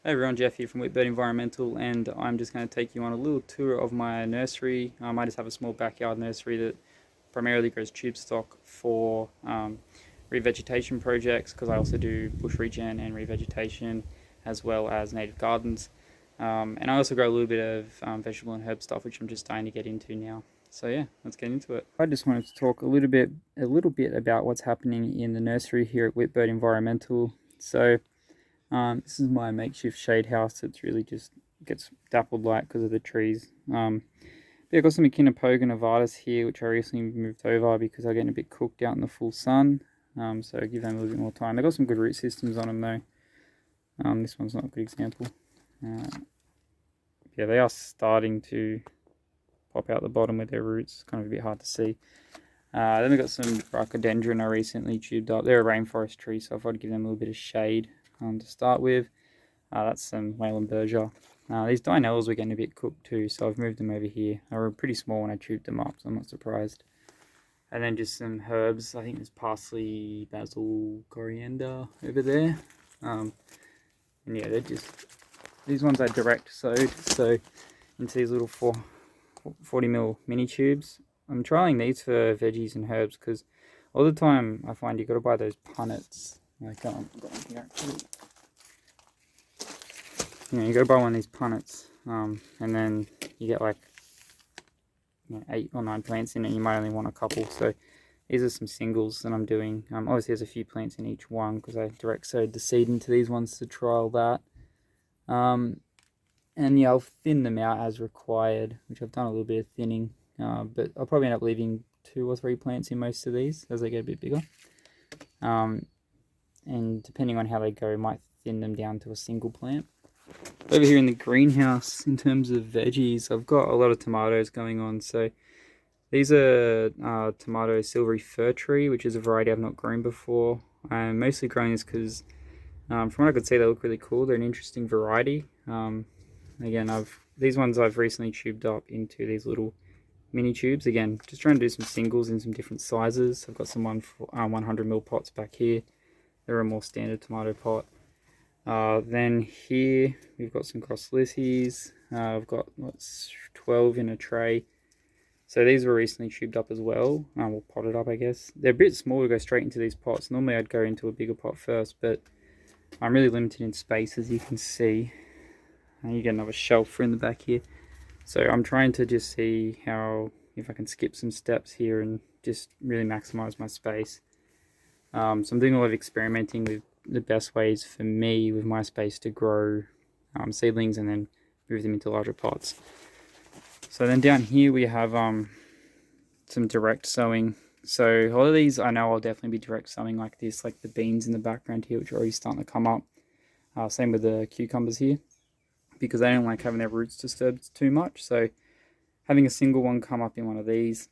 Hey everyone, Jeff here from Whipbird Environmental, and I'm just going to take you on a little tour of my nursery. I just have a small backyard nursery that primarily grows tube stock for revegetation projects, because I also do bush regen and revegetation as well as native gardens. And I also grow a little bit of vegetable and herb stuff, which I'm just starting to get into now. So yeah, let's get into it. I just wanted to talk a little bit about what's happening in the nursery here at Whipbird Environmental. So this is my makeshift shade house. It's really just gets dappled light because of the trees. I've got some Echinophoga novatus here, which I recently moved over because they're getting a bit cooked out in the full sun. So I give them a little bit more time. They've got some good root systems on them though. This one's not a good example. Yeah, they are starting to pop out the bottom with their roots. It's kind of a bit hard to see. Then we've got some Rhododendron I recently tubed up. They're a rainforest tree, so I thought I'd give them a little bit of shade to start with. That's some Wayland Berger. These Dinellas were getting a bit cooked too, so I've moved them over here. They were pretty small when I tubed them up, so I'm not surprised. And then just some herbs. I think there's parsley, basil, coriander over there. And yeah, they're just, these ones are direct sowed, so into these little 40mm mini tubes. I'm trialing these for veggies and herbs because all the time I find you've got to buy those punnets. I've got one here actually. You go buy one of these punnets, and then you get like 8 or 9 plants in it. You might only want a couple, so these are some singles that I'm doing. Obviously there's a few plants in each one because I direct sowed the seed into these ones to trial that. And yeah, I'll thin them out as required, which I've done a little bit of thinning, but I'll probably end up leaving 2 or 3 plants in most of these as they get a bit bigger. And depending on how they go, might thin them down to a single plant. Over here in the greenhouse, in terms of veggies, I've got a lot of tomatoes going on. So these are tomato silvery fir tree, which is a variety I've not grown before. I'm mostly growing this because from what I could see, they look really cool. They're an interesting variety. Again, these ones I've recently tubed up into these little mini tubes. Again, just trying to do some singles in some different sizes. I've got some 100mm pots back here. They're a more standard tomato pot. Then here we've got some crosslicies. I've got 12 in a tray. So these were recently tubed up as well. We'll pot it up, I guess. They're a bit small to go straight into these pots. Normally I'd go into a bigger pot first, but I'm really limited in space, as you can see. You get another shelf in the back here. So I'm trying to just see if I can skip some steps here and just really maximize my space. So I'm doing a lot of experimenting with the best ways for me with my space to grow seedlings and then move them into larger pots. So then down here we have some direct sowing. So a lot of these I know I'll definitely be direct sowing like this, like the beans in the background here, which are already starting to come up. Same with the cucumbers here, because they don't like having their roots disturbed too much. So having a single one come up in one of these,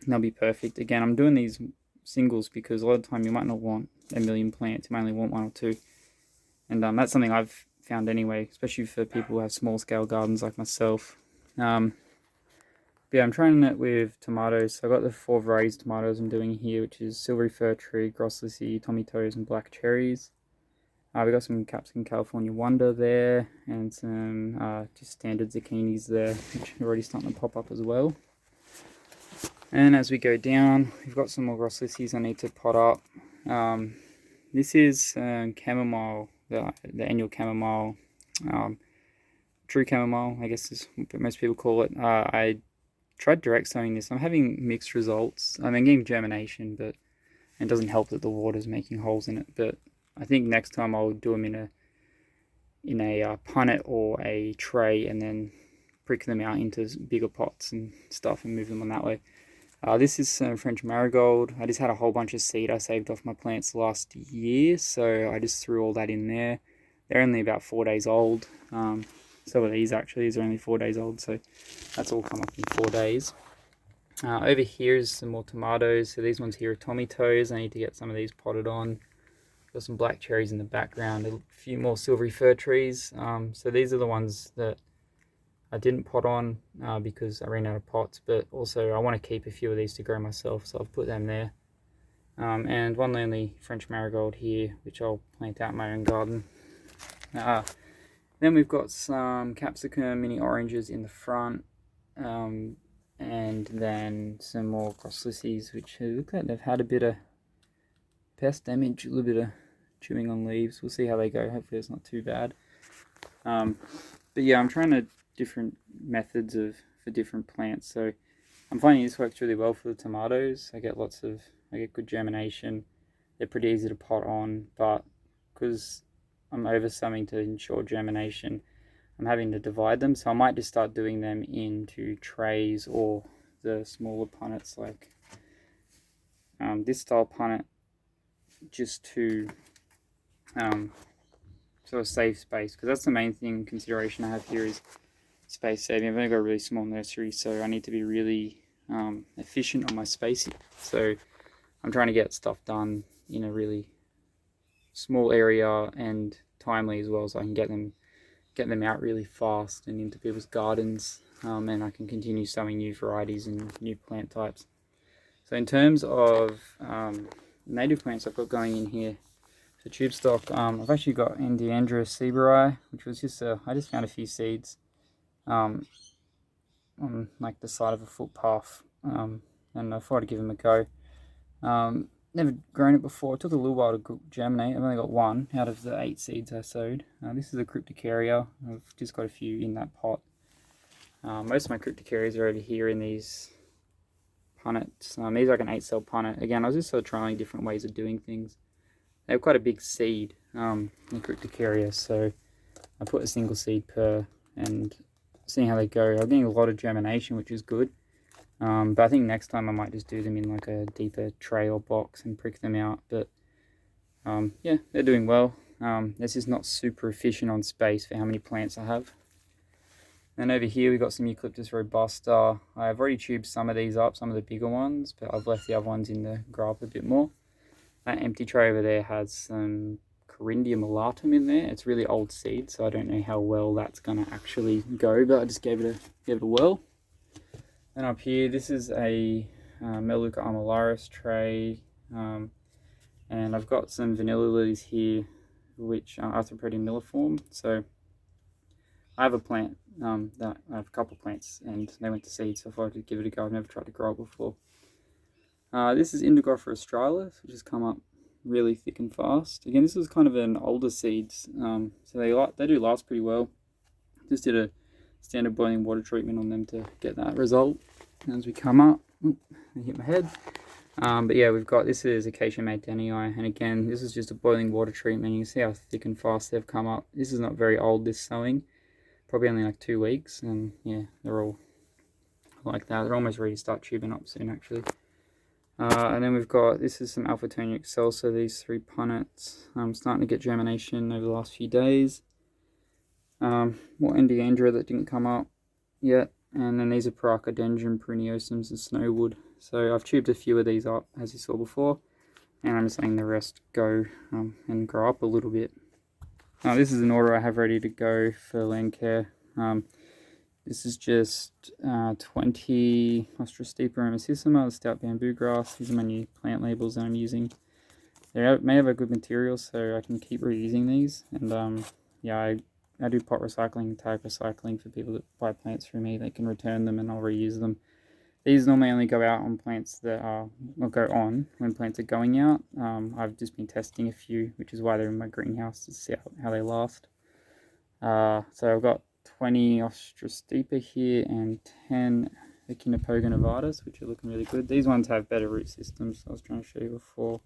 that'll be perfect. Again, I'm doing these singles because a lot of the time you might not want a million plants, you might only want 1 or 2. And that's something I've found anyway, especially for people who have small scale gardens like myself. But yeah, I'm trying it with tomatoes. So I've got the 4 varieties of tomatoes I'm doing here, which is silvery fir tree, grosslisi, tommy toes, and black cherries. We've got some Capsicum California Wonder there, and some just standard zucchinis there, which are already starting to pop up as well. And as we go down, we've got some more grosslicies I need to pot up. This is chamomile, the annual chamomile, true chamomile, I guess is what most people call it. I tried direct sowing this. I'm having mixed results. I'm getting germination, but it doesn't help that the water's making holes in it. But I think next time I'll do them in a punnet or a tray, and then prick them out into bigger pots and stuff and move them on that way. This is French marigold. I just had a whole bunch of seed I saved off my plants last year, so I just threw all that in there. They're only about 4 days old. So are these actually. These are only 4 days old, so that's all come up in 4 days. Over here is some more tomatoes. So these ones here are tommy toes. I need to get some of these potted on. Got some black cherries in the background, a few more silvery fir trees. So these are the ones that I didn't pot on because I ran out of pots, but also I want to keep a few of these to grow myself, so I've put them there. And one lonely French marigold here, which I'll plant out in my own garden. Then we've got some capsicum mini oranges in the front, and then some more crosslicies, which look like they've had a bit of pest damage, a little bit of chewing on leaves. We'll see how they go. Hopefully it's not too bad. But yeah, I'm trying different methods for different plants. So I'm finding this works really well for the tomatoes. I get good germination. They're pretty easy to pot on, but because I'm oversumming to ensure germination, I'm having to divide them. So I might just start doing them into trays or the smaller punnets like this style punnet, just to sort of save space, because that's the main consideration I have here is space saving. I've only got a really small nursery, so I need to be really efficient on my spacing. So I'm trying to get stuff done in a really small area and timely as well, so I can get them out really fast and into people's gardens, and I can continue sowing new varieties and new plant types. So in terms of native plants I've got going in here for tube stock, I've actually got Endiandra seaberi, which was I just found a few seeds on like the side of a footpath, and I thought I'd give them a go. Never grown it before. It took a little while to germinate. I've only got one out of the 8 seeds I sowed. This is a cryptocarya. I've just got a few in that pot. Most of my cryptocarias are over here in these punnets. These are like an 8-cell punnet. Again, I was just sort of trying different ways of doing things. They have quite a big seed in cryptocarya, so I put a single seed per and seeing how they go. I'm getting a lot of germination, which is good. But I think next time I might just do them in like a deeper tray or box and prick them out. But yeah, they're doing well. This is not super efficient on space for how many plants I have. And over here we've got some Eucalyptus robusta. I've already tubed some of these up, some of the bigger ones, but I've left the other ones in to grow up a bit more. That empty tray over there has some Coryndia mulatum in there. It's really old seed, so I don't know how well that's going to actually go, but I just gave it a whirl. And up here, this is a Melaleuca armillaris tray, and I've got some vanilla lilies here, which are Arthropodia milliform. So I have a plant, I have a couple plants, and they went to seed, so I thought I'd give it a go. I've never tried to grow it before. This is Indigofera australis, which has come up really thick and fast. Again, this is kind of an older seeds, so they do last pretty well. Just did a standard boiling water treatment on them to get that result. As we come up, I hit my head. But yeah, this is Acacia maydennii, and again, this is just a boiling water treatment. You can see how thick and fast they've come up. This is not very old, this sowing, probably only like 2 weeks, and yeah, they're all like that. They're almost ready to start tubing up soon, actually. And then this is some Alphatonia excelsa, these 3 punnets. I'm starting to get germination over the last few days. More Endiandra that didn't come up yet, and then these are Paracodendron pruneosums and snowwood. So I've tubed a few of these up, as you saw before, and I'm just letting the rest go and grow up a little bit. This is an order I have ready to go for land care. This is just 20 Ostrastepa amicissima, the stout bamboo grass. These are my new plant labels that I'm using. They may have a good material, so I can keep reusing these. And yeah, I do pot recycling and tag recycling for people that buy plants from me. They can return them and I'll reuse them. These normally only go out on plants that go on when plants are going out. I've just been testing a few, which is why they're in my greenhouse, to see how they last. So I've got 20 Ostrastepa here and 10 Echinopoga novatus, which are looking really good. These ones have better root systems. I was trying to show you before.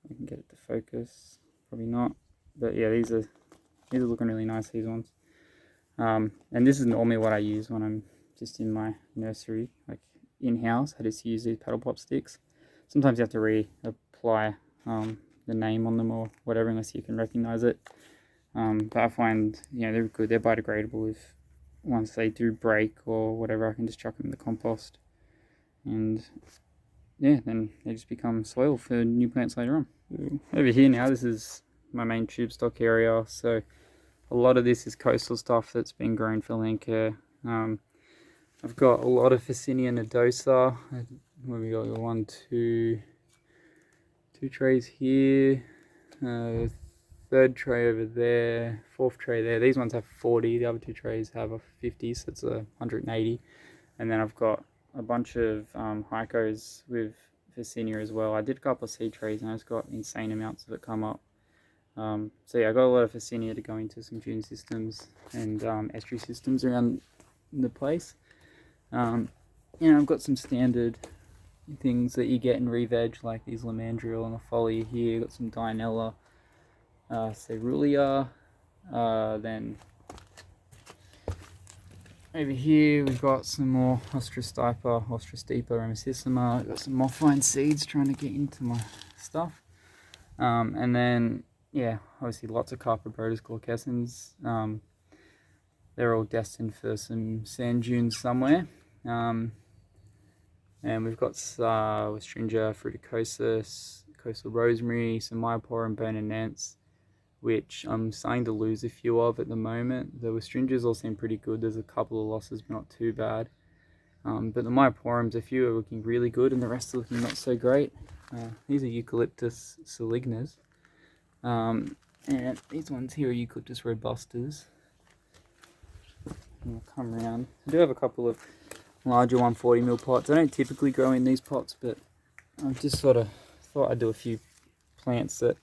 I can get it to focus. Probably not. But yeah, these are looking really nice, these ones. And this is normally what I use when I'm just in my nursery, like in-house. I just use these paddle pop sticks. Sometimes you have to reapply the name on them or whatever, unless you can recognize it. But I find, they're good. They're biodegradable. Once they do break or whatever, I can just chuck them in the compost. And yeah, then they just become soil for new plants later on. Over here now, this is my main tube stock area. So a lot of this is coastal stuff that's been grown for land care. I've got a lot of Phacinia nodosa. Where we got 2 trays here. 30 third tray over there, fourth tray there. These ones have 40, the other two trays have a 50, so it's a 180. And then I've got a bunch of Hycos with Vicinea as well. I did a couple of seed trays and I just got insane amounts of it come up. So yeah, I got a lot of Vicinea to go into some June systems and estuary systems around the place. You know, I've got some standard things that you get in re-veg, like these Lamandriel and the foliar here. Got some Dianella, Cerulean. Then over here we've got some more Ostrastipa, Ramosissima. I've got some Mothvine seeds trying to get into my stuff. And then, yeah, obviously lots of Carpobrotus glaucescens. They're all destined for some sand dunes somewhere. And we've got Westringia fruticosus, coastal rosemary, some Myoporum bonanense, which I'm starting to lose a few of at the moment. The Westringias all seem pretty good. There's a couple of losses, but not too bad. But the Myoporums, a few are looking really good, and the rest are looking not so great. These are Eucalyptus salignas. And these ones here are Eucalyptus robustas. I'll come around. I do have a couple of larger 140mm pots. I don't typically grow in these pots, but I've just sort of thought I'd do a few plants that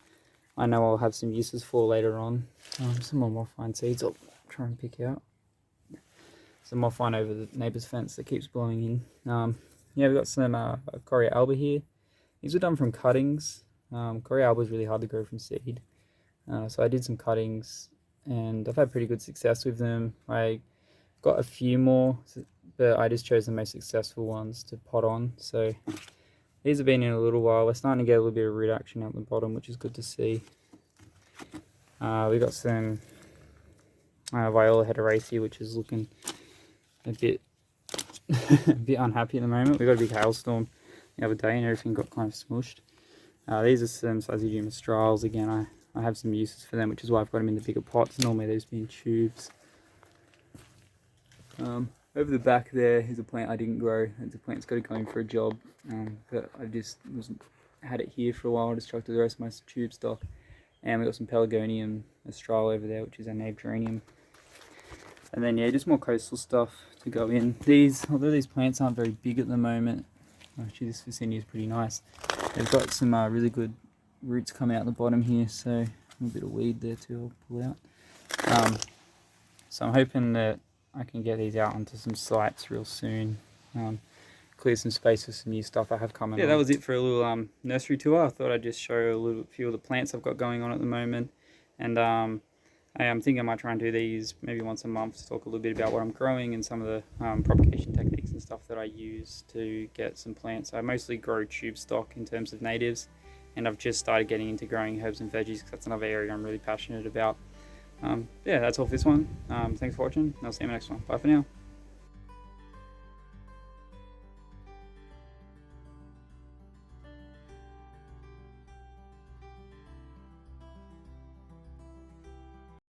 I know I'll have some uses for later on. Some more Mothvine seeds I'll try and pick out. Some Mothvine over the neighbour's fence that keeps blowing in. Yeah, we've got some Coria alba here. These were done from cuttings. Coria alba is really hard to grow from seed. So I did some cuttings and I've had pretty good success with them. I got a few more, but I just chose the most successful ones to pot on. So these have been in a little while. We're starting to get a little bit of root action out the bottom, which is good to see. We got some Viola heteracea, which is looking a bit a bit unhappy at the moment. We got a big hailstorm the other day and everything got kind of smushed. These are some Syzygium australis. Again, I have some uses for them, which is why I've got them in the bigger pots. Normally they've been tubes. Over the back there is a plant I didn't grow. It's a plant that's got it going for a job, but I just had it here for a while. I just chucked the rest of my tube stock. And we got some Pelargonium austral over there, which is our native geranium. And then yeah, just more coastal stuff to go in. Although these plants aren't very big at the moment, actually this Vicinea is pretty nice. They've got some really good roots coming out the bottom here, so a bit of weed there too I'll pull out. So I'm hoping that I can get these out onto some sites real soon. Clear some space for some new stuff I have coming. Yeah, that was it for a little nursery tour. I thought I'd just show a few of the plants I've got going on at the moment. And I'm thinking I might try and do these maybe once a month to talk a little bit about what I'm growing and some of the propagation techniques and stuff that I use to get some plants. I mostly grow tube stock in terms of natives, and I've just started getting into growing herbs and veggies because that's another area I'm really passionate about. Yeah, that's all for this one. Thanks for watching, and I'll see you in the next one. Bye for now.